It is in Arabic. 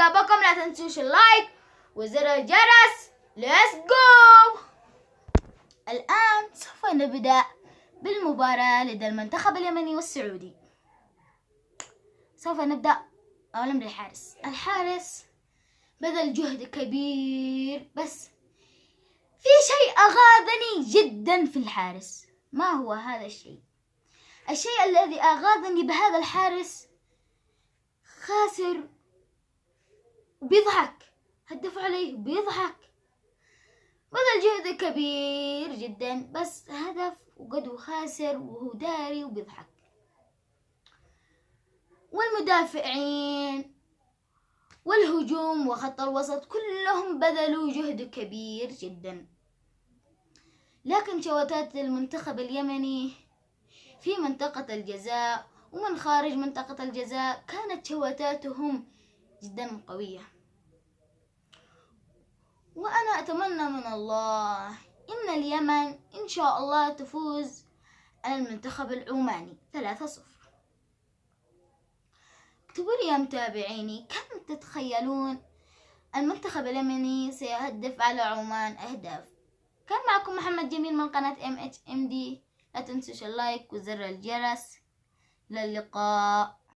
عجبكم لا تنسوش اللايك وزر الجرس. ليتس جو. الآن سوف نبدأ بالمباراة لدى المنتخب اليمني والسعودي. سوف نبدأ أولا بالحارس. الحارس بذل جهد كبير، بس في شيء أغاظني جدا في الحارس. ما هو هذا الشيء؟ الشيء الذي أغاظني بهذا الحارس خاسر وبيضحك، هدف عليه بيضحك، بذل جهد كبير جدا بس هدف وقد خاسر وهو داري وبيضحك. والمدافعين والهجوم وخط الوسط كلهم بذلوا جهد كبير جدا، لكن شوتات المنتخب اليمني في منطقة الجزاء ومن خارج منطقة الجزاء كانت شوتاتهم جدا قوية. وأنا أتمنى من الله إن اليمن إن شاء الله تفوز على المنتخب العماني 3-0. اكتبوا لي يا متابعيني، كم تتخيلون المنتخب اليمني سيهدف على عمان أهداف؟ كان معكم محمد جميل من قناة MHMD. لا تنسوا اللايك وزر الجرس. للقاء.